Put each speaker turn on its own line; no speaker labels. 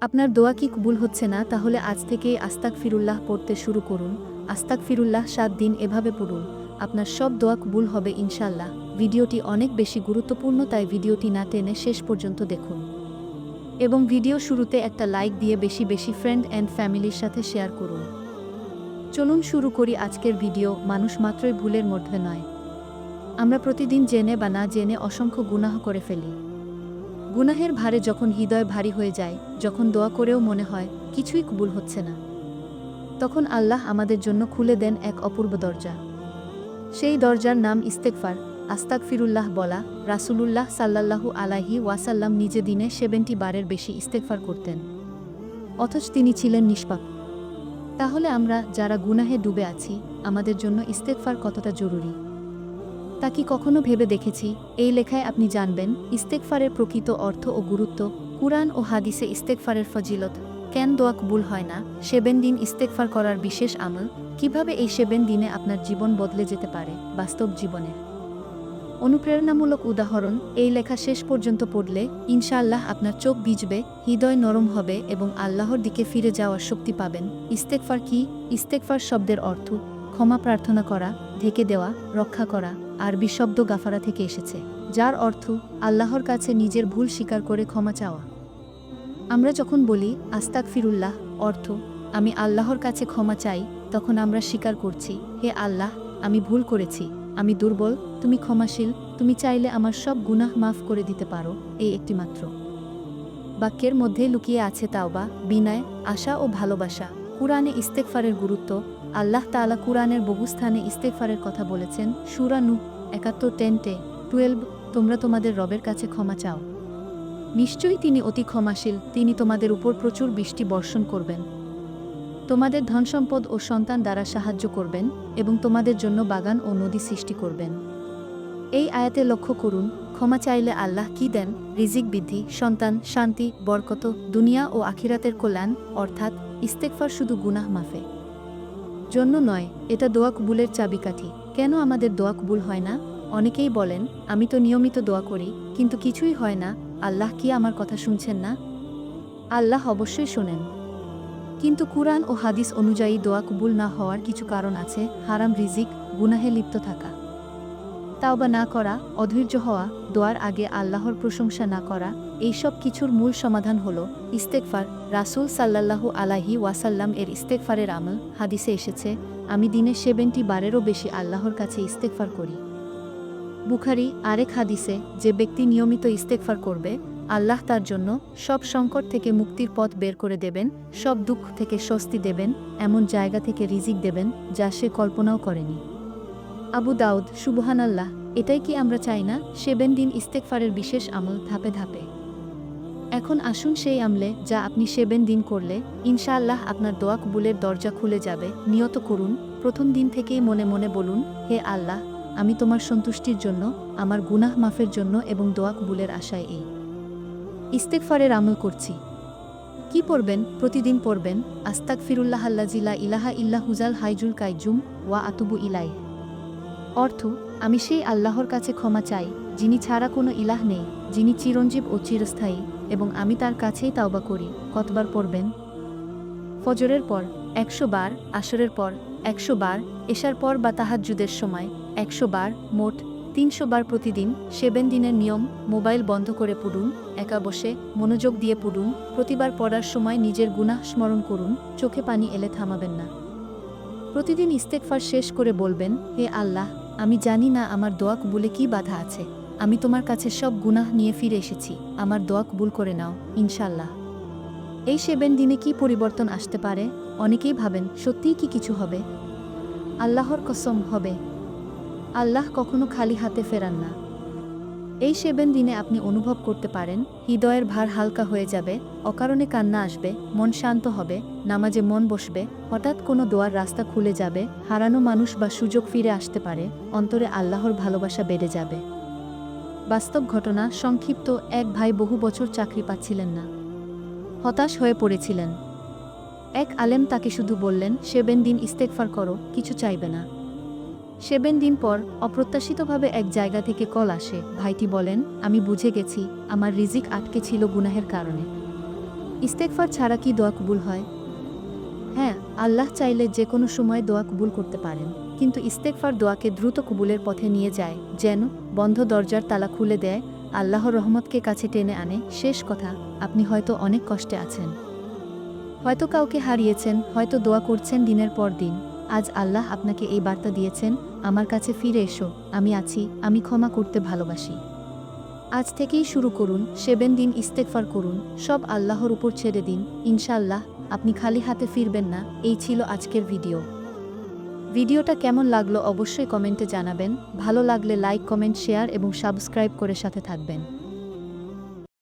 আপনার দোয়া কি কবুল হচ্ছে না, তাহলে আজ থেকেই আস্তাগফিরুল্লাহ পড়তে শুরু করুন। আস্তাগফিরুল্লাহ 7 দিন এভাবে পড়ুন, আপনার সব দোয়া কবুল হবে ইনশাআল্লাহ। ভিডিওটি অনেক বেশি গুরুত্বপূর্ণ, তাই ভিডিওটি না টেনে শেষ পর্যন্ত দেখুন এবং ভিডিও শুরুতে একটা লাইক দিয়ে বেশি বেশি ফ্রেন্ড অ্যান্ড ফ্যামিলির সাথে শেয়ার করুন। চলুন শুরু করি আজকের ভিডিও। মানুষ মাত্রই ভুলের মধ্যে নয়, আমরা প্রতিদিন জেনে বা না জেনে অসংখ্য গুনাহ করে ফেলি। গুনাহের ভারে যখন হৃদয় ভারী হয়ে যায়, যখন দোয়া করেও মনে হয় কিছুই কবুল হচ্ছে না, তখন আল্লাহ আমাদের জন্য খুলে দেন এক অপূর্ব দরজা। সেই দরজার নাম ইস্তেগফার, আস্তাগফিরুল্লাহ বলা। রাসূলুল্লাহ সাল্লাল্লাহু আলাইহি ওয়াসাল্লাম নিজে দিনে 70 বারের বেশি ইস্তেগফার করতেন, অথচ তিনি ছিলেন নিষ্পাপ। তাহলে আমরা যারা গুনাহে ডুবে আছি, আমাদের জন্য ইস্তেগফার কতটা জরুরি তা কি কখনো ভেবে দেখেছি? এই লেখায় আপনি জানবেন ইস্তেগফারের প্রকৃত অর্থ ও গুরুত্ব, কুরআন ও হাদিসে ইস্তেগফারের ফজিলত, কেন দোয়া কবুল হয় না, 7 দিন ইস্তেগফার করার বিশেষ আমল, কিভাবে এই 7 দিনে আপনার জীবন বদলে যেতে পারে বাস্তব জীবনের অনুপ্রেরণামূলক উদাহরণ। এই লেখা শেষ পর্যন্ত পড়লে ইনশাআল্লাহ আপনার চোখ ভিজবে, হৃদয় নরম হবে এবং আল্লাহর দিকে ফিরে যাওয়ার শক্তি পাবেন। ইস্তেগফার কি? ইস্তেগফার শব্দের অর্থ ক্ষমা প্রার্থনা করা, ঢেকে দেওয়া, রক্ষা করা। আরবি শব্দ গাফারা থেকে এসেছে, যার অর্থ আল্লাহর কাছে নিজের ভুল স্বীকার করে ক্ষমা চাওয়া। আমরা যখন বলি আস্তাগফিরুল্লাহ, অর্থ আমি আল্লাহর কাছে ক্ষমা চাই, তখন আমরা স্বীকার করছি, হে আল্লাহ, আমি ভুল করেছি, আমি দুর্বল, তুমি ক্ষমাশীল, তুমি চাইলে আমার সব গুনাহ মাফ করে দিতে পারো। এই একটিমাত্র বাক্যের মধ্যে লুকিয়ে আছে তাওবা, বিনয়, আশা ও ভালোবাসা। কুরআনে ইস্তেগফারের গুরুত্ব। আল্লাহ তাআলা কুরআনের বহু স্থানে ইস্তেগফারের কথা বলেছেন। সূরা নূহ 71:12, তোমরা তোমাদের রবের কাছে ক্ষমা চাও, নিশ্চয়ই তিনি অতি ক্ষমাশীল, তিনি তোমাদের উপর প্রচুর বৃষ্টি বর্ষণ করবেন, তোমাদের ধনসম্পদ ও সন্তান দ্বারা সাহায্য করবেন এবং তোমাদের জন্য বাগান ও নদী সৃষ্টি করবেন। এই আয়াতে লক্ষ্য করুন, ক্ষমা চাইলে আল্লাহ কি দেন? রিজিক বৃদ্ধি, সন্তান, শান্তি, বরকত, দুনিয়া ও আখিরাতের কল্যাণ। অর্থাৎ ইস্তেগফার শুধু গুনাহ মাফে জন্য নয়, এটা দোয়া কবুলের চাবিকাঠি। কেন আমাদের দোয়া কবুল হয় না? অনেকেই বলেন, আমি তো নিয়মিত দোয়া করি, কিন্তু কিছুই হয় না, আল্লাহ কি আমার কথা শুনছেন না? আল্লাহ অবশ্যই শোনেন, কিন্তু কুরআন ও হাদিস অনুযায়ী দোয়া কবুল না হওয়ার কিছু কারণ আছে। হারাম রিজিক, গুনাহে লিপ্ত থাকা, তাওবা না করা, অধৈর্য হওয়া, দোয়ার আগে আল্লাহর প্রশংসা না করা। এইসব কিছুর মূল সমাধান হলো ইস্তেগফার। রাসূল সাল্লাল্লাহু আলাইহি ওয়াসাল্লাম এর ইস্তেগফারের আমল হাদিসে এসেছে, আমি দিনে 70 বারেরও বেশি আল্লাহর কাছে ইস্তেগফার করি। বুখারী আরেক হাদিসে, যে ব্যক্তি নিয়মিত ইস্তেগফার করবে, আল্লাহ তার জন্য সব সংকট থেকে মুক্তির পথ বের করে দেবেন, সব দুঃখ থেকে স্বস্তি দেবেন, এমন জায়গা থেকে রিজিক দেবেন যা সে কল্পনাও করেনি। আবু দাউদ। সুবহানাল্লাহ, এটাই কি আমরা চাই না? 7 দিন ইস্তেগফারের বিশেষ আমল, ধাপে ধাপে। এখন আসুন সেই আমলে, যা আপনি 7 দিন করলে ইনশাআল্লাহ আপনার দোয়া কবুলের দরজা খুলে যাবে। নিয়ত করুন, প্রথম দিন থেকেই মনে মনে বলুন, হে আল্লাহ, আমি তোমার সন্তুষ্টির জন্য, আমার গুনাহ মাফের জন্য এবং দোয়া কবুলের আশায় এই ইস্তেগফারের আমল করছি। কি পড়বেন? প্রতিদিন পড়বেন আস্তাগফিরুল্লাহাল্লাযী লা ইলাহা ইল্লা হুয়াল হাইয়ুল কাইয়্যুম ওয়া আতুবু ইলাইহি। অর্থ আমি সেই আল্লাহর কাছে ক্ষমা চাই, যিনি ছাড়া কোনো ইলাহ নেই, যিনি চিরঞ্জীব ও চিরস্থায়ী, এবং আমি তার কাছেই তাওবা করি। কতবার পড়বেন? ফজরের পর 100 বার, আসরের পর 100 বার, এশার পর বা তাহাজ্জুদের সময় 100 বার, মোট 300 বার প্রতিদিন। 7 দিনের নিয়ম, মোবাইল বন্ধ করে পড়ুন, একা বসে মনোযোগ দিয়ে পড়ুন। প্রতিবার পড়ার সময় নিজের গুনাহ স্মরণ করুন, চোখে পানি এলে থামাবেন না। প্রতিদিন ইস্তেগফার শেষ করে বলবেন, হে আল্লাহ, আমি জানি না আমার দোয়া কবুলে কি বাধা আছে, আমি তোমার কাছে সব গুনাহ নিয়ে ফিরে এসেছি, আমার দোয়া কবুল করে নাও ইনশাআল্লাহ। এই 7 দিনে কি পরিবর্তন আসতে পারে? অনেকেই ভাবেন, সত্যিই কি কিছু হবে? আল্লাহর কসম, হবে। আল্লাহ কখনো খালি হাতে ফেরান না। এই 7 দিনে আপনি অনুভব করতে পারেন, হৃদয়ের ভার হালকা হয়ে যাবে, অকারণে কান্না আসবে, মন শান্ত হবে, নামাজে মন বসবে, হঠাৎ কোনো দোয়ার রাস্তা খুলে যাবে, হারানো মানুষ বা সুযোগ ফিরে আসতে পারে, অন্তরে আল্লাহর ভালোবাসা বেড়ে যাবে। বাস্তব ঘটনা সংক্ষিপ্ত। এক ভাই বহু বছর চাকরি পাচ্ছিলেন না, হতাশ হয়ে পড়েছিলেন। এক আলেম তাকে শুধু বললেন, 7 দিন ইস্তেগফার করো, কিছু চাইবে না। 7 দিন পর অপ্রত্যাশিতভাবে এক জায়গা থেকে কল আসে। ভাইটি বলেন, আমি বুঝে গেছি, আমার রিজিক আটকে ছিল গুনাহের কারণে। ইস্তেগফার ছাড়া কি দোয়া কবুল হয়? হ্যাঁ, আল্লাহ চাইলে যে কোনো সময় দোয়া কবুল করতে পারেন, কিন্তু ইস্তেগফার দোয়াকে দ্রুত কবুলের পথে নিয়ে যায়, যেন বন্ধ দরজার তালা খুলে দেয়, আল্লাহর রহমতকে কাছে টেনে আনে। শেষ কথা, আপনি হয়তো অনেক কষ্টে আছেন, হয়তো কাউকে হারিয়েছেন, হয়তো দোয়া করছেন দিনের পর দিন। আজ আল্লাহ আপনাকে এই বার্তা দিয়েছেন, আমার কাছে ফিরে এসো, আমি আছি, আমি ক্ষমা করতে ভালোবাসি। আজ থেকেই শুরু করুন, 7 দিন ইস্তেগফার করুন, সব আল্লাহর উপর ছেড়ে দিন, ইনশাআল্লাহ আপনি খালি হাতে ফিরবেন না। এই ছিল আজকের ভিডিও। ভিডিওটা কেমন লাগলো অবশ্যই কমেন্টে জানাবেন। ভালো লাগলে লাইক, কমেন্ট, শেয়ার এবং সাবস্ক্রাইব করে সাথে থাকবেন।